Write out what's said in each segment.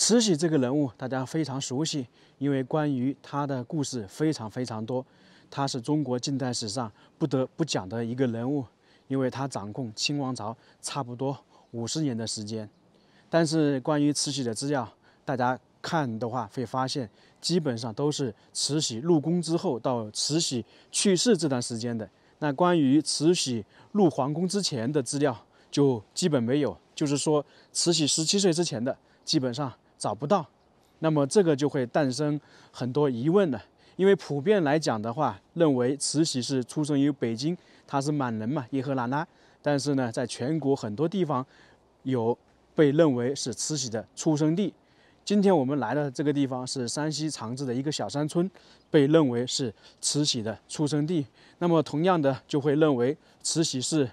慈禧这个人物大家非常熟悉，因为关于她的故事非常多。她是中国近代史上不得不讲的一个人物，因为她掌控清王朝差不多50年的时间。但是关于慈禧的资料，大家看的话会发现，基本上都是慈禧入宫之后到慈禧去世这段时间的。那关于慈禧入皇宫之前的资料就基本没有，就是说慈禧17岁之前的基本上找不到。那么这个就会诞生很多疑问了，因为普遍来讲的话，认为慈禧是出生于北京，她是满人嘛，叶赫那拉。但是呢，在全国很多地方有被认为是慈禧的出生地。今天我们来的这个地方是山西长治的一个小山村，被认为是慈禧的出生地。那么同样的就会认为慈禧是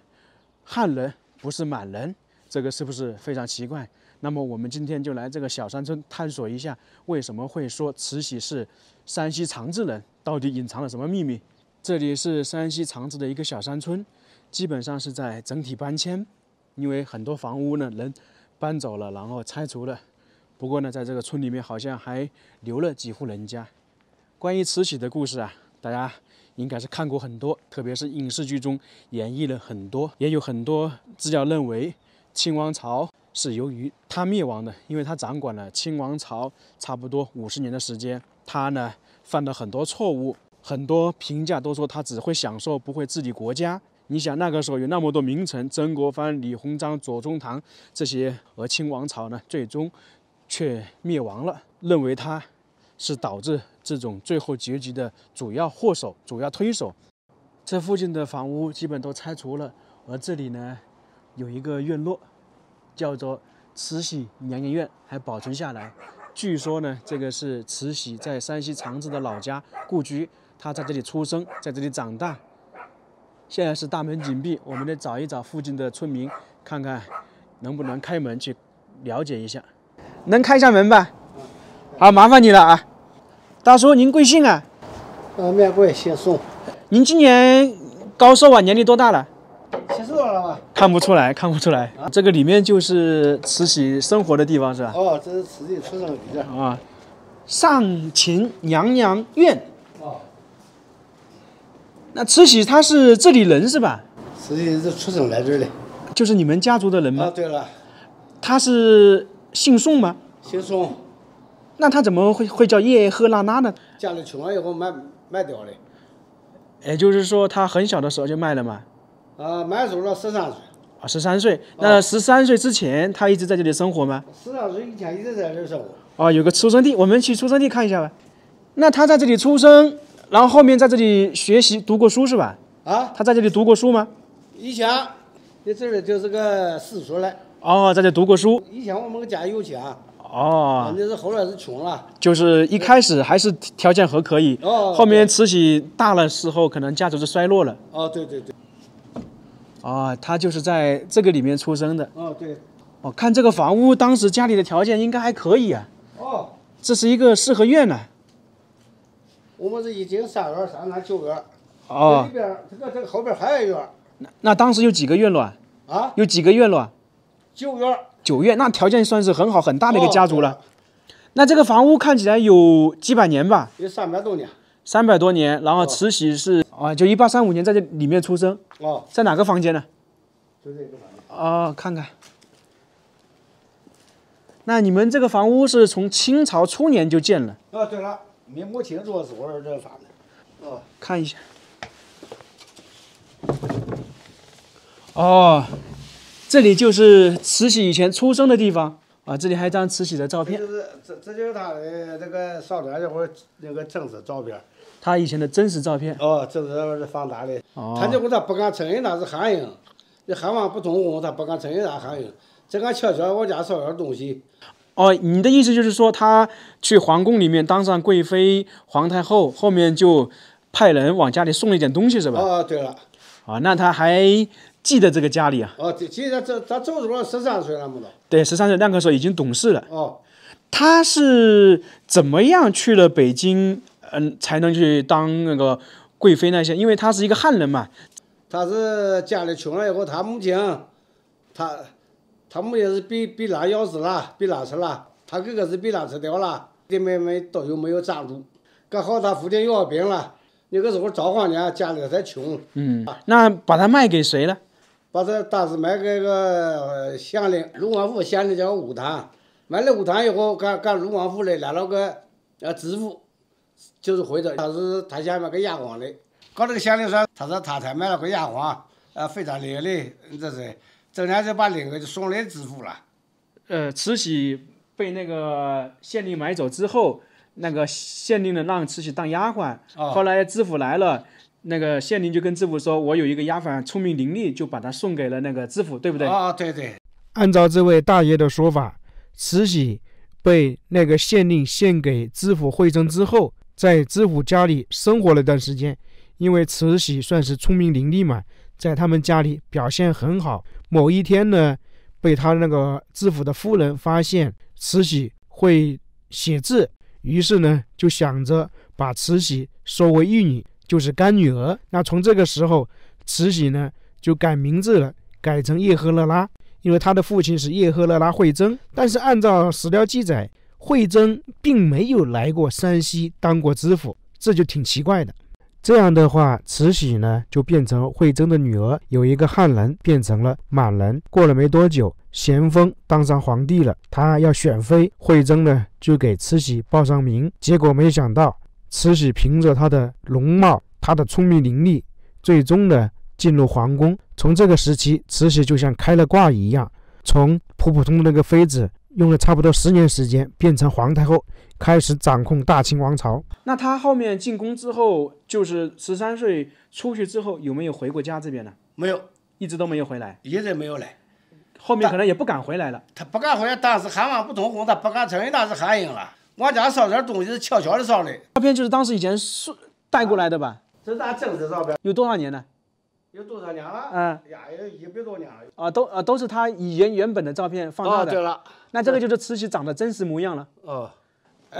汉人，不是满人，这个是不是非常奇怪？那么我们今天就来这个小山村探索一下，为什么会说慈禧是山西长治人，到底隐藏了什么秘密？这里是山西长治的一个小山村，基本上是在整体搬迁，因为很多房屋呢人搬走了，然后拆除了。不过呢，在这个村里面好像还留了几户人家。关于慈禧的故事啊，大家应该是看过很多，特别是影视剧中演绎了很多，也有很多资料认为清王朝是由于他灭亡的，因为他掌管了清王朝差不多50年的时间，他呢犯了很多错误，很多评价都说他只会享受，不会治理国家。你想那个时候有那么多名臣，曾国藩、李鸿章、左宗棠这些，而清王朝呢最终却灭亡了，认为他是导致这种最后结局的主要祸首、主要推手。这附近的房屋基本都拆除了，而这里呢有一个院落，叫做慈禧娘娘院，还保存下来。据说呢，这个是慈禧在山西长治的老家故居，她在这里出生，在这里长大。现在是大门紧闭，我们得找一找附近的村民，看看能不能开门去了解一下。能开一下门吧？好，麻烦你了啊！大叔，您贵姓啊？免贵，姓宋。您今年高寿啊？年龄多大了70多了吧？看不出来，看不出来。这个里面就是慈禧生活的地方是吧？哦，这是慈禧出生的地方。啊，上秦娘娘院。哦。那慈禧她是这里人是吧？慈禧是出生在这儿的。就是你们家族的人吗？啊，对了。她是姓宋吗？姓宋。那她怎么会叫叶赫那拉呢？家里穷了以后卖掉的。也就是说，她很小的时候就卖了嘛？卖走了13岁。啊，13岁。那13岁之前，她一直在这里生活吗？13岁以前一直在这儿生活。哦，有个出生地，我们去出生地看一下吧。那她在这里出生，然后后面在这里学习读过书是吧？啊？她在这里读过书吗？以前在这里就是个私塾了。哦，在这里读过书。以前我们家有钱。哦。那是后来是穷了。就是一开始还是条件还可以。哦。后面慈禧大了时候，可能家族就衰落了。哦，对对对。哦，他就是在这个里面出生的。哦，对。哦，看这个房屋，当时家里的条件应该还可以啊。哦。这是一个四合院呢。我们是1进3院、3南9院。哦。这边这个后边还有一院。那当时有几个院落啊？啊？有几个院落啊？9院。9院，那条件算是很好很大的一个家族了。那这个房屋看起来有几百年吧？有300多年。300多年，然后慈禧是就1835年在这里面出生。哦。在哪个房间呢？就这个房间。哦，看看。那你们这个房屋是从清朝初年就建了？啊，对了，明末清初时候这房子。哦。看一下。哦，这里就是慈禧以前出生的地方啊！这里还有一张慈禧的照片。这就是她的这个少年这会儿那个真实照片。她以前的真实照片。哦，这是放大的。哦。他就他不敢承认他是汉人，这汉王不通婚，他不敢承认他汉人，这敢悄悄往家捎点东西。哦，你的意思就是说，他去皇宫里面当上贵妃、皇太后，后面就派人往家里送了一点东西，是吧？哦，对了。啊，那他还记得这个家里啊？哦，记得他走出来13岁了没的？对，13岁那个时候已经懂事了。哦。他是怎么样去了北京？才能去当那个贵妃那些？因为他是一个汉人嘛。他是家里穷了以后，他母亲，他母亲是被拉药死了，被拉死了。他哥哥是被狼吃掉了，弟妹们都没有长住。刚好他父亲有病了，那个时候赵皇年家里太穷。那把它卖给谁了？把这当时卖给个县令，卢王府县令叫吴谭，卖了吴谭以后，赶卢王府来来了个知府，就是会长，他是他下面个丫鬟的。搞这个县令说，他说他才卖了个丫鬟，非常厉害的，这是整天就把另一个就送来知府了。慈禧被那个县令买走之后，那个县令呢让慈禧当丫鬟，后来知府来了。那个县令就跟知府说：“我有一个丫鬟聪明伶俐，就把她送给了那个知府，对不对？”对对。按照这位大爷的说法，慈禧被那个县令献给知府惠征之后，在知府家里生活了一段时间。因为慈禧算是聪明伶俐嘛，在他们家里表现很好。某一天呢，被他那个知府的夫人发现慈禧会写字，于是呢就想着把慈禧收为义女。就是干女儿。那从这个时候，慈禧呢就改名字了，改成叶赫那拉，因为她的父亲是叶赫那拉惠征。但是按照史料记载，惠征并没有来过山西当过知府，这就挺奇怪的。这样的话，慈禧呢就变成惠征的女儿，有一个汉人变成了满人。过了没多久，咸丰当上皇帝了，他要选妃，惠征呢就给慈禧报上名，结果没想到慈禧凭着她的容貌，她的聪明伶俐，最终呢进入皇宫。从这个时期，慈禧就像开了挂一样，从普普通通的那个妃子，用了差不多10年时间变成皇太后，开始掌控大清王朝。那她后面进宫之后，就是13岁出去之后，有没有回过家这边呢？没有，一直都没有回来。一直没有来。后面可能也不敢回来了。他不敢回来，当时汉王不通婚，他不敢承认他是汉人了。往家烧点东西是悄悄的烧的。照片就是当时以前带过来的吧？这是咱真实照片。有多少年了？有多少年了？有100多年了。都是他原本的照片放大的。对了，那这个就是慈禧长的真实模样了。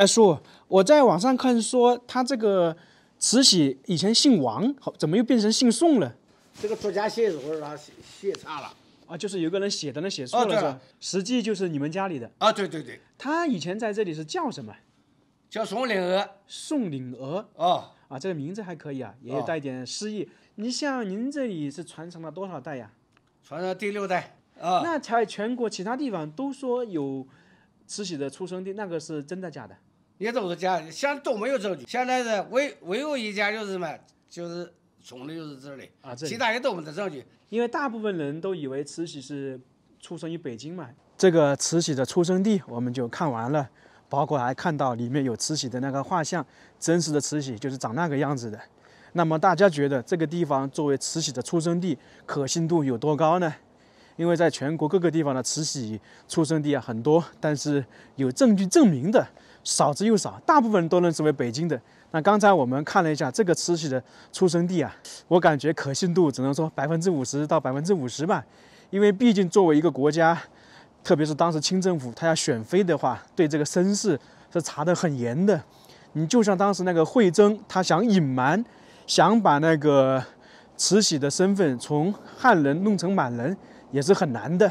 叔，我在网上看说他这个慈禧以前姓王，怎么又变成姓宋了？这个作家写的时候他写差了。就是有个人写的，写错了是吧？实际就是你们家里的。对对对。他以前在这里是叫什么？叫宋领娥。宋领娥。这个名字还可以啊，也有带一点诗意。你像您这里是传承了多少代呀？传承第6代。那在全国其他地方都说有慈禧的出生地，那个是真的假的？也都是假的，现在都没有证据。现在是唯有一家就是什么，就是从的就是这里其他人都没得证据。因为大部分人都以为慈禧是出生于北京嘛。这个慈禧的出生地我们就看完了，包括还看到里面有慈禧的那个画像，真实的慈禧就是长那个样子的。那么大家觉得这个地方作为慈禧的出生地，可信度有多高呢？因为在全国各个地方的慈禧出生地很多，但是有证据证明的少之又少，大部分人都认识为北京的。那刚才我们看了一下这个慈禧的出生地我感觉可信度只能说50%到50%吧，因为毕竟作为一个国家，特别是当时清政府，他要选妃的话，对这个身世是查得很严的。你就像当时那个惠征，他想隐瞒，想把那个慈禧的身份从汉人弄成满人，也是很难的，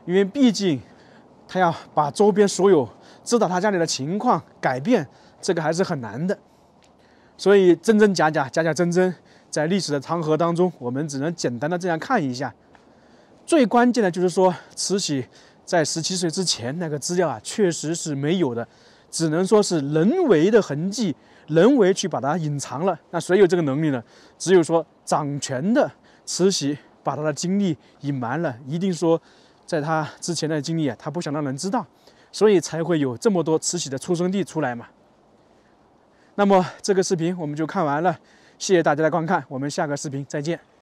因为毕竟他要把周边所有知道他家里的情况改变，这个还是很难的。所以真真假假，假假真真，在历史的长河当中，我们只能简单的这样看一下。最关键的就是说，慈禧在17岁之前那个资料确实是没有的，只能说是人为的痕迹，人为去把它隐藏了。那谁有这个能力呢？只有说掌权的慈禧把她的经历隐瞒了，一定说在她之前的经历她不想让人知道，所以才会有这么多慈禧的出生地出来嘛。那么这个视频我们就看完了，谢谢大家的观看，我们下个视频再见。